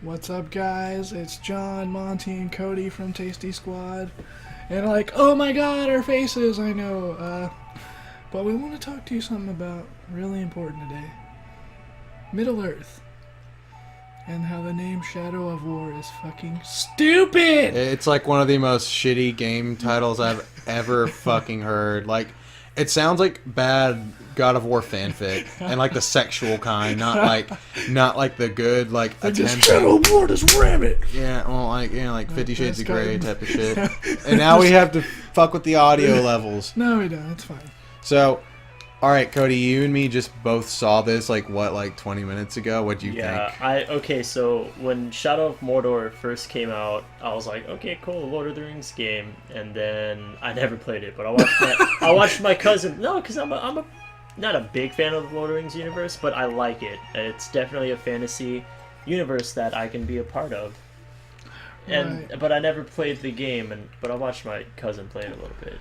What's up, guys? It's John, Monty, and Cody from Tasty Squad. And oh my god, our faces, I know. But we want to talk to you something about really important today. Middle Earth. And how the name Shadow of War is fucking stupid! It's like one of the most shitty game titles I've ever fucking heard. Like, it sounds like bad God of War fanfic, and like the sexual kind, not like the good attempt. Shadow of War, just ram it! Yeah, well, like 50 Shades of Grey type of shit. And now we have to fuck with the audio levels. No, we don't. It's fine. So, all right, Cody, you and me just both saw this 20 minutes ago. What do you think? Okay, so when Shadow of Mordor first came out, I was like, okay, cool, Lord of the Rings game, and then I never played it, but I watched my cousin. No, because I'm not a big fan of the Lord of the Rings universe, but I like it. It's definitely a fantasy universe that I can be a part of. But I never played the game, but I watched my cousin play it a little bit.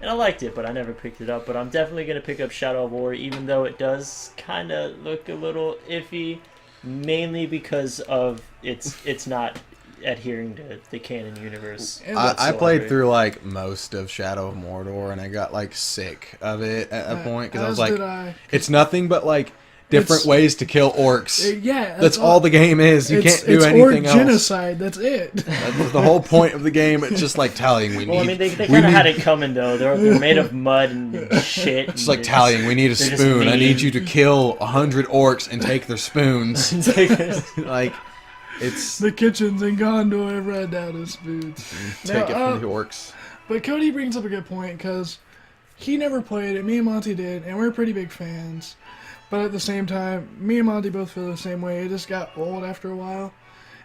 And I liked it, but I never picked it up. But I'm definitely going to pick up Shadow of War, even though it does kind of look a little iffy, mainly because of it's not adhering to the canon universe. I played through most of Shadow of Mordor, and I got sick of it at a point because I was like, it's nothing but different ways to kill orcs. Yeah, that's all the game is. You can't do anything else. It's genocide. That's it. That's the whole point of the game. It's just tallying. They kind of had it coming though. They're made of mud and shit. It's like tallying. We need a spoon. I need you to kill 100 orcs and take their spoons. It's the kitchens in Gondor have run out of spoons. Take it from the orcs. But Cody brings up a good point because he never played it. Me and Monty did, and we're pretty big fans. But at the same time, me and Monty both feel the same way. It just got old after a while.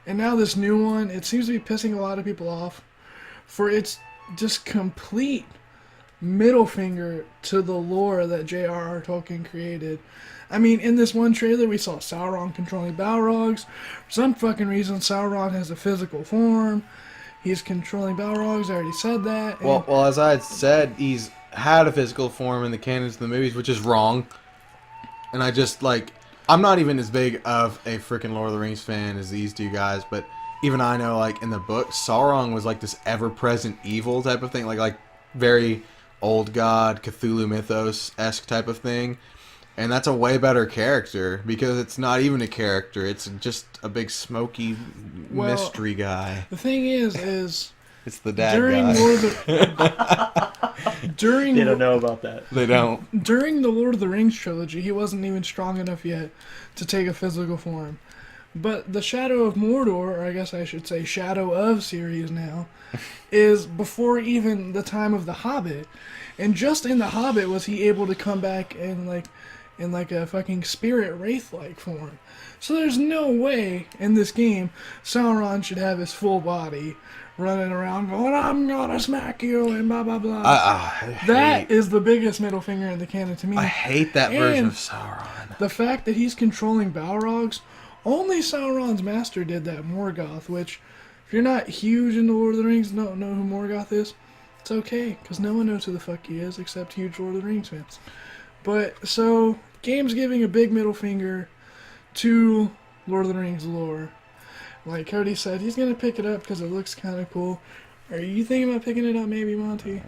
And now this new one, it seems to be pissing a lot of people off for its just complete middle finger to the lore that J.R.R. Tolkien created. I mean, in this one trailer, we saw Sauron controlling Balrogs. For some fucking reason, Sauron has a physical form. He's controlling Balrogs. I already said that. Well, as I had said, he's had a physical form in the canons of the movies, which is wrong. And I just, I'm not even as big of a freaking Lord of the Rings fan as these two guys, but even I know, in the book, Sauron was, this ever-present evil type of thing, like very old god, Cthulhu mythos-esque type of thing. And that's a way better character, because it's not even a character, it's just a big smoky mystery guy. The thing is... It's the dad guy. They don't know about that. They don't. During the Lord of the Rings trilogy, he wasn't even strong enough yet to take a physical form. But the Shadow of Mordor, or I guess I should say Shadow of series now, is before even the time of The Hobbit. And just in The Hobbit was he able to come back in a fucking spirit wraith-like form. So there's no way in this game Sauron should have his full body running around going, I'm gonna smack you, and blah, blah, blah. That is the biggest middle finger in the canon to me. I hate that version of Sauron. The fact that he's controlling Balrogs, only Sauron's master did that, Morgoth, which, if you're not huge into Lord of the Rings, don't know who Morgoth is, it's okay, because no one knows who the fuck he is except huge Lord of the Rings fans. But, so, game's giving a big middle finger to Lord of the Rings lore. Like Cody said, he's going to pick it up because it looks kind of cool. Are you thinking about picking it up maybe, Monty?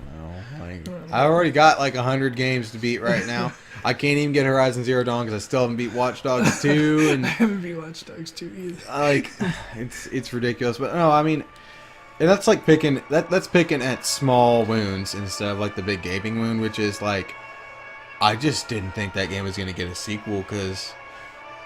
I already got 100 games to beat right now. I can't even get Horizon Zero Dawn because I still haven't beat Watch Dogs 2. And I haven't beat Watch Dogs 2 either. It's ridiculous. But no, I mean, and that's picking at small wounds instead of the big gaping wound, which is I just didn't think that game was going to get a sequel because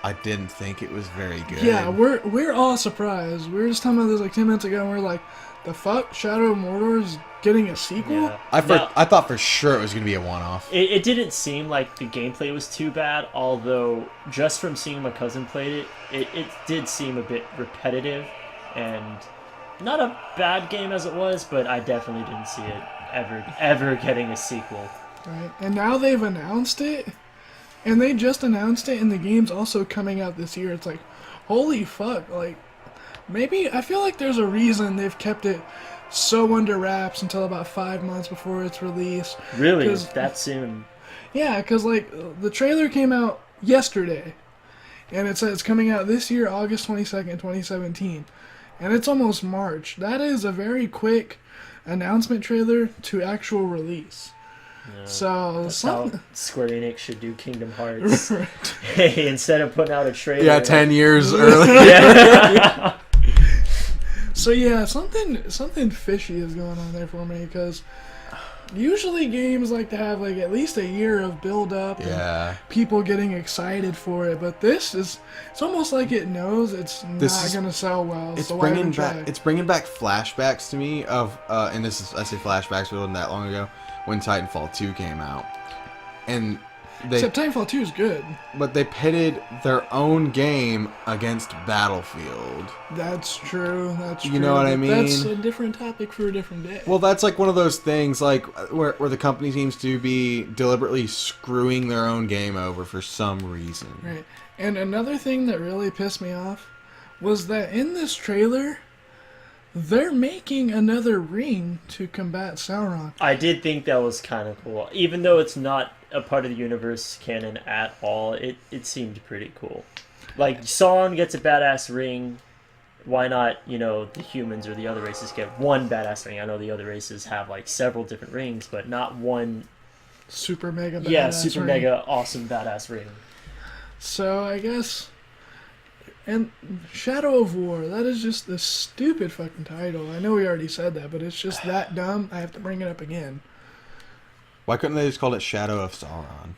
I didn't think it was very good. Yeah, we're all surprised. We were just talking about this 10 minutes ago, and we're like, the fuck? Shadow of Mordor is getting a sequel? Yeah. I thought for sure it was going to be a one-off. It didn't seem like the gameplay was too bad, although just from seeing my cousin played it did seem a bit repetitive, and not a bad game as it was, but I definitely didn't see it ever getting a sequel. Right, and now they've announced it. And they just announced it, and the game's also coming out this year. It's holy fuck, maybe, I feel like there's a reason they've kept it so under wraps until about 5 months before its release. Really? That soon? Yeah, because, the trailer came out yesterday, and it says it's coming out this year, August 22nd, 2017, and it's almost March. That is a very quick announcement trailer to actual release. Yeah. So That's how some Square Enix should do Kingdom Hearts. Hey, instead of putting out a trailer. Yeah, 10 years early. Yeah. So yeah, something fishy is going on there for me, because usually games like to have like at least a year of build up Yeah. and people getting excited for it, but it's almost like it knows it's not gonna sell well. It's so why bringing even try? back. It's bringing back flashbacks to me of, and this is, I say flashbacks, it wasn't that long ago when Titanfall 2 came out, and Except Titanfall 2 is good. but they pitted their own game against Battlefield. That's true. That's true. You know what I but That's mean? a different topic for a different day. Well, that's like one of those things, like where the company seems to be deliberately screwing their own game over for some reason. Right. And another thing that really pissed me off was that in this trailer, they're making another ring to combat Sauron. I did think that was kind of cool. Even though it's not a part of the universe canon at all, it seemed pretty cool. Like, Sauron gets a badass ring. Why not, the humans or the other races get one badass ring? I know the other races have, like, several different rings, but not one, Super mega badass super ring. mega awesome badass ring. So I guess, and Shadow of War, that is just the stupid fucking title. I know we already said that, but it's just that dumb. I have to bring it up again. Why couldn't they just call it Shadow of Sauron?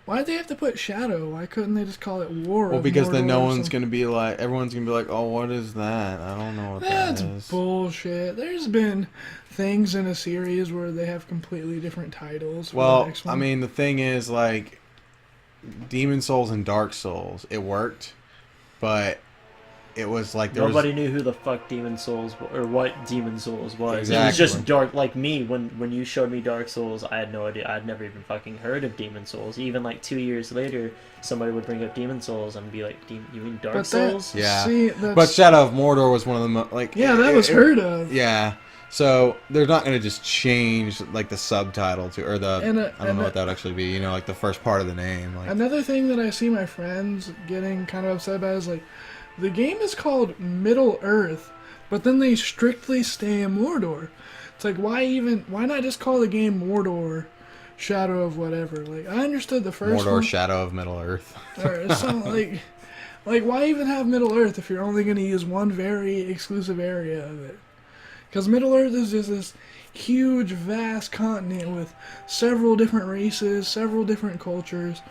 Why'd they have to put Shadow? Why couldn't they just call it War? Well, of because then Mordor no or one's something? gonna be like, everyone's gonna be like, oh, what is that? I don't know what That's that is. bullshit. There's been things in a series where they have completely different titles. For the Well, next I one. mean, the thing is, like, Demon Souls and Dark Souls, it worked, but it was like there Nobody was. knew who the fuck Demon Souls or what Demon Souls was. It was Exactly. just dark. Like me, when you showed me Dark Souls, I had no idea. I'd never even fucking heard of Demon Souls. Even like 2 years later, somebody would bring up Demon Souls and be like, "You mean Dark But Souls?" Yeah. See, that's, But Shadow of Mordor was one of the like. yeah, that was heard of. Yeah. So they're not gonna just change like the subtitle to, or the And, I don't know what that would actually be. You know, like the first part of the name. Like, Another thing that I see my friends getting kind of upset about is like, the game is called Middle Earth, but then they strictly stay in Mordor. It's like, why not just call the game Mordor, Shadow of whatever? Like, I understood the first Mordor, one. Shadow of Middle Earth. Or something like why even have Middle Earth if you're only going to use one very exclusive area of it? Because Middle Earth is just this huge, vast continent with several different races, several different cultures.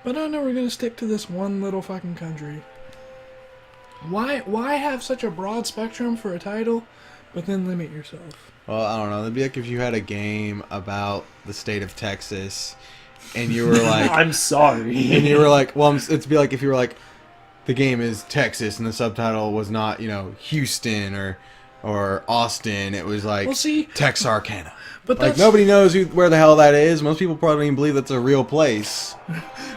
But I know we're going to stick to this one little fucking country. Why have such a broad spectrum for a title, but then limit yourself? Well, I don't know. It'd be like if you had a game about the state of Texas, and you were like, I'm sorry. and you were like, well, it'd be like if you were like, the game is Texas, and the subtitle was not, Houston or Austin. It was like Well, see, Texarkana. but Like that's nobody knows where the hell that is. Most people probably don't even believe that's a real place.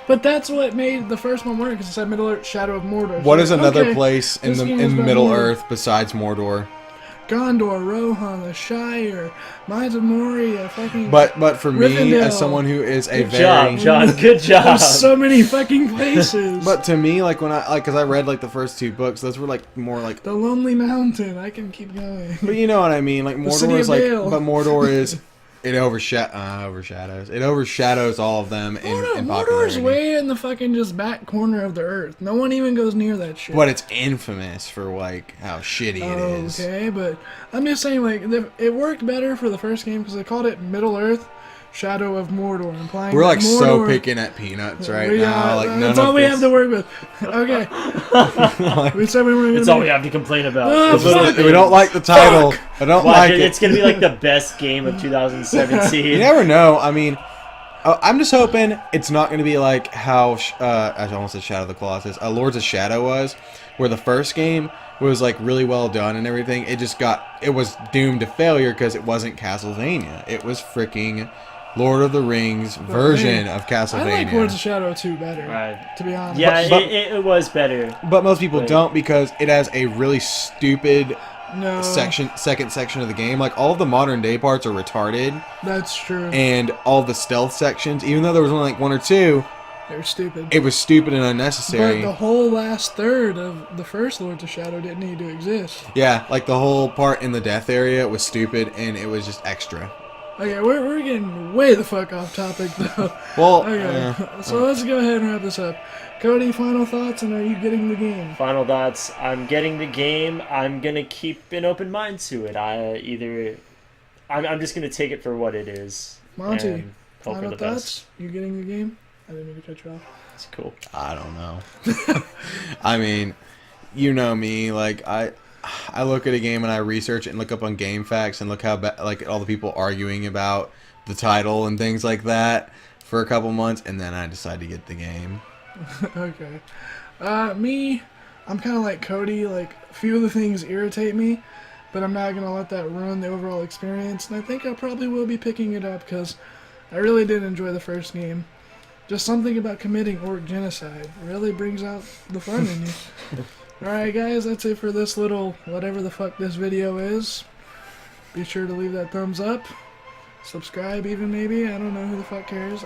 but that's what made the first one work, because it said Middle Earth, Shadow of Mordor. What So is like, another okay, place in this the game is in about Middle Mordor. Earth besides Mordor? Gondor, Rohan, the Shire, Mines of Moria, fucking. But for me, Rivendell. as someone who is a Good very job, John. Good job. There's so many fucking places. But to me, like when because I read like the first two books, those were like more like. The Lonely Mountain. I can keep going. But you know what I mean, like The City Mordor of is like, Dale. but Mordor is, it overshadows. It overshadows all of them in Mordor's popularity. way in the fucking just back corner of the earth. No one even goes near that shit. But it's infamous for like how shitty it is. Okay, but I'm just saying, like, it worked better for the first game because they called it Middle Earth, Shadow of Mordor, implying We're that like so Mordor- picking at peanuts right We now. are- Like none that's of all we this. have to work with. Okay, we said we weren't That's gonna. all we have to complain about. Oh, The little fuck. We don't like the title. I don't Watch like it. it. It's gonna be like the best game of 2017. You never know. I mean, I'm just hoping it's not going to be like how I almost said Shadow of the Colossus, Lords of Shadow was, where the first game was like really well done and everything. It was doomed to failure because it wasn't Castlevania. It was freaking Lord of the Rings version of Castlevania. I like Lords of Shadow 2 better, Right. to be honest. Yeah, But- it was better. But most people Right. don't because it has a really stupid No, second section of the game. Like all of the modern day parts are retarded, that's true. and all the stealth sections, even though there was only like one or two, They're stupid. It was stupid and But unnecessary. the whole last third of the first Lords of Shadow didn't need to exist. Yeah, like the whole part in the death area was stupid and it was just extra. Okay, we're getting way the fuck off topic though. Well, Okay, so let's go ahead and wrap this up. Cody, final thoughts, and are you getting the game? Final thoughts. I'm getting the game. I'm gonna keep an open mind to it. I'm just gonna take it for what it is. Monty, and hope for final the thoughts? best. You getting the game? I didn't mean to cut you off. It's cool. I don't know. I mean, you know me. Like I look at a game and I research it and look up on Game Facts and look how like all the people arguing about the title and things like that for a couple months, and then I decide to get the game. Okay. Me, I'm kind of like Cody. Like, a few of the things irritate me, but I'm not going to let that ruin the overall experience. And I think I probably will be picking it up because I really did enjoy the first game. Just something about committing orc genocide really brings out the fun in you. Alright, guys, that's it for this little whatever the fuck this video is. Be sure to leave that thumbs up. Subscribe, even maybe. I don't know who the fuck cares.